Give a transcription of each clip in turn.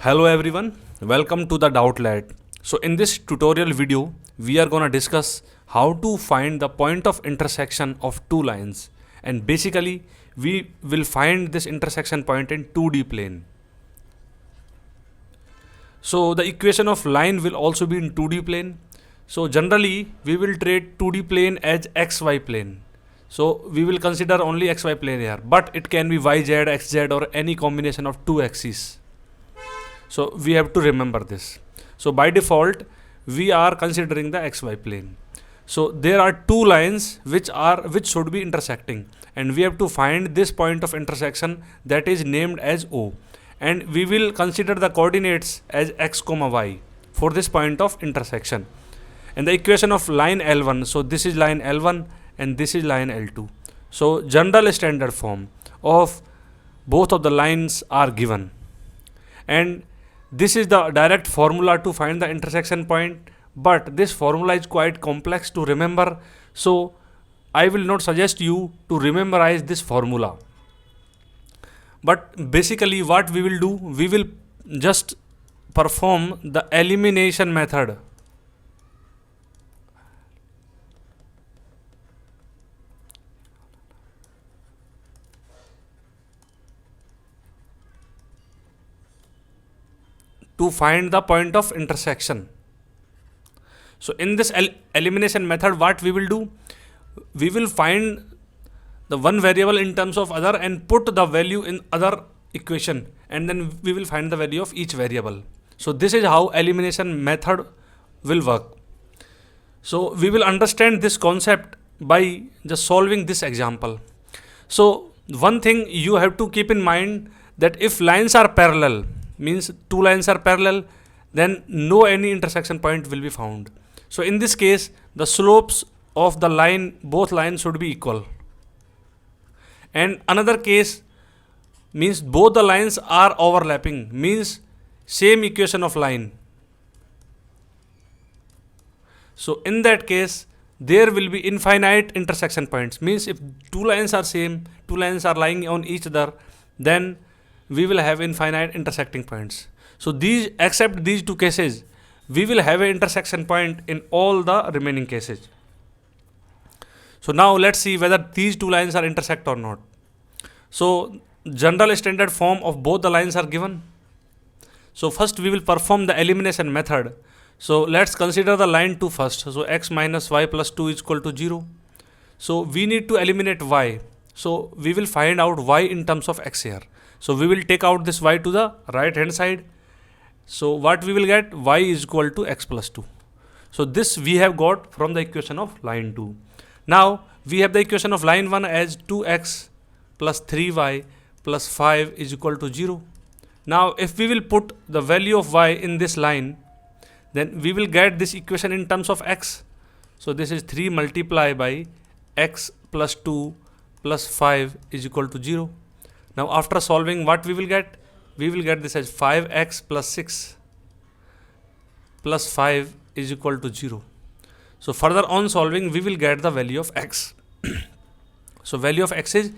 Hello everyone, welcome to the Doubtlet. So in this tutorial video, we are gonna discuss how to find the point of intersection of two lines, and basically we will find this intersection point in 2D plane. So the equation of line will also be in 2D plane. So generally we will treat 2D plane as XY plane. So we will consider only XY plane here, but it can be YZ, XZ or any combination of two axes. So we have to remember this. So by default, we are considering the XY plane. So there are two lines which should be intersecting, and we have to find this point of intersection that is named as O, and we will consider the coordinates as x comma y for this point of intersection. And the equation of line L1, so this is line L1 and this is line L2. So general standard form of both of the lines are given, and this is the direct formula to find the intersection point, but this formula is quite complex to remember, so I will not suggest you to memorize this formula. But basically what we will do, we will just perform the elimination method. To find the point of intersection. So in this elimination method, what we will do, we will find the one variable in terms of other and put the value in other equation, and then we will find the value of each variable. So this is how elimination method will work. So we will understand this concept by just solving this example. So one thing you have to keep in mind, that if lines are parallel, means two lines are parallel, then no any intersection point will be found. So in this case, the slopes of the line, both lines should be equal. And another case means both the lines are overlapping, means same equation of line. So in that case, there will be infinite intersection points, means if two lines are same, two lines are lying on each other, then we will have infinite intersecting points. So except these two cases, we will have an intersection point in all the remaining cases. So now let's see whether these two lines are intersect or not. So general standard form of both the lines are given. So first we will perform the elimination method. So let's consider the line 2 first. So x minus y plus 2 is equal to 0. So we need to eliminate y. So we will find out y in terms of x here. So we will take out this y to the right hand side. So what we will get, y is equal to x plus 2. So this we have got from the equation of line 2. Now we have the equation of line 1 as 2x plus 3y plus 5 is equal to 0. Now if we will put the value of y in this line, then we will get this equation in terms of x. So this is 3 multiplied by x plus 2 plus 5 is equal to 0. Now after solving, what we will get? We will get this as 5x plus 6 plus 5 is equal to 0. So further on solving, we will get the value of x. So value of x is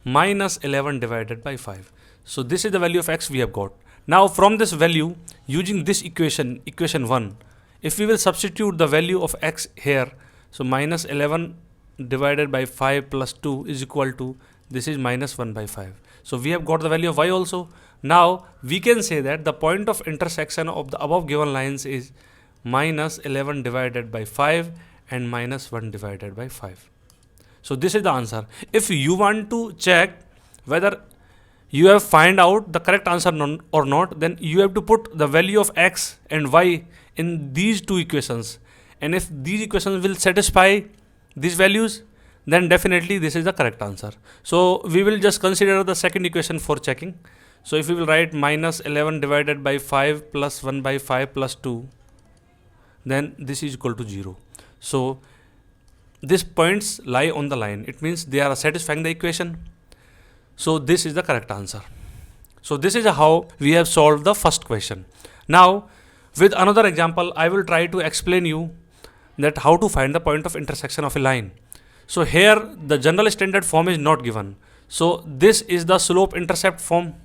minus 11 divided by 5. So this is the value of x we have got. Now from this value, using this equation 1, if we will substitute the value of x here, so minus 11 divided by 5 plus 2 is equal to, this is minus 1 by 5. So we have got the value of y also. Now we can say that the point of intersection of the above given lines is minus 11 divided by 5 and minus 1 divided by 5. So this is the answer. If you want to check whether you have find out the correct answer or not, then you have to put the value of x and y in these two equations. And if these equations will satisfy these values, then definitely this is the correct answer. So we will just consider the second equation for checking. So if we will write minus 11 divided by 5 plus 1 by 5 plus 2, then this is equal to 0. So these points lie on the line. It means they are satisfying the equation. So this is the correct answer. So this is how we have solved the first question. Now with another example, I will try to explain you that how to find the point of intersection of a line. So here the general standard form is not given. So this is the slope intercept form.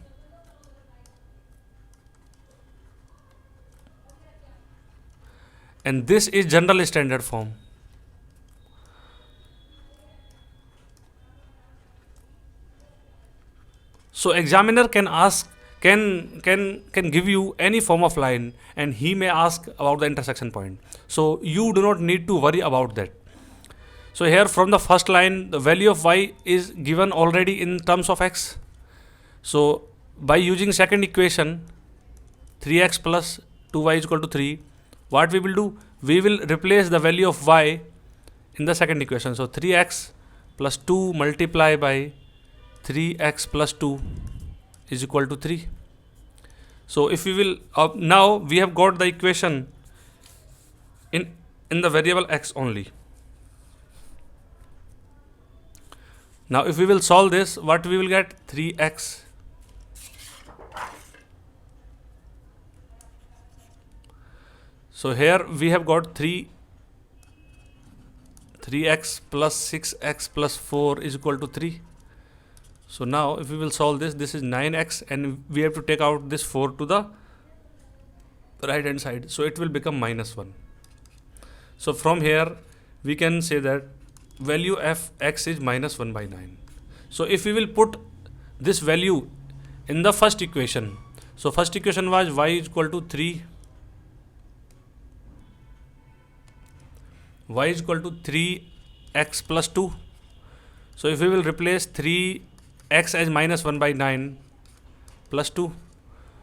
and this is general standard form. So examiner can ask, can give you any form of line, and he may ask about the intersection point. So you do not need to worry about that. So here from the first line, the value of y is given already in terms of x. So by using second equation, 3x plus 2y is equal to 3, what we will do? We will replace the value of y in the second equation. So 3x plus 2 multiply by 3x plus 2 is equal to 3. So if we will, now we have got the equation in the variable x only. Now if we will solve this, what we will get? 3x so here we have got 3x plus 6x plus 4 is equal to 3. So now if we will solve this, this is 9x, and we have to take out this 4 to the right hand side, so it will become minus 1. So from here we can say that value of x is minus 1 by 9. So if we will put this value in the first equation, so first equation was y is equal to 3, y is equal to 3x plus 2. So if we will replace 3x as minus 1 by 9 plus 2,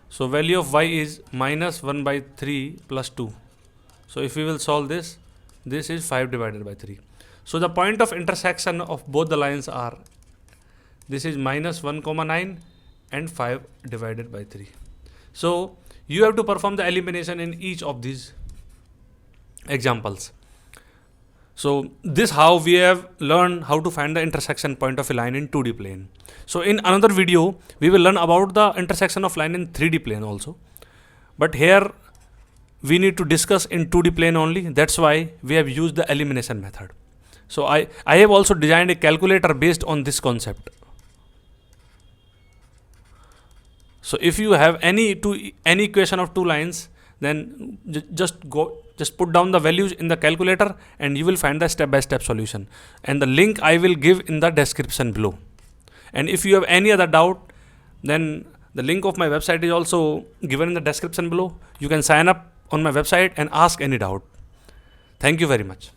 so value of y is minus 1 by 3 plus 2. So if we will solve this, this is 5 divided by 3. So the point of intersection of both the lines are, this is minus 1 comma 9 and 5 divided by 3. So you have to perform the elimination in each of these examples. So this how we have learned how to find the intersection point of a line in 2D plane. So in another video, we will learn about the intersection of line in 3D plane also. But here we need to discuss in 2D plane only. That's why we have used the elimination method. So I have also designed a calculator based on this concept. So if you have any equation of two lines, then just put down the values in the calculator and you will find the step-by-step solution. And the link I will give in the description below. And if you have any other doubt, then the link of my website is also given in the description below. You can sign up on my website and ask any doubt. Thank you very much.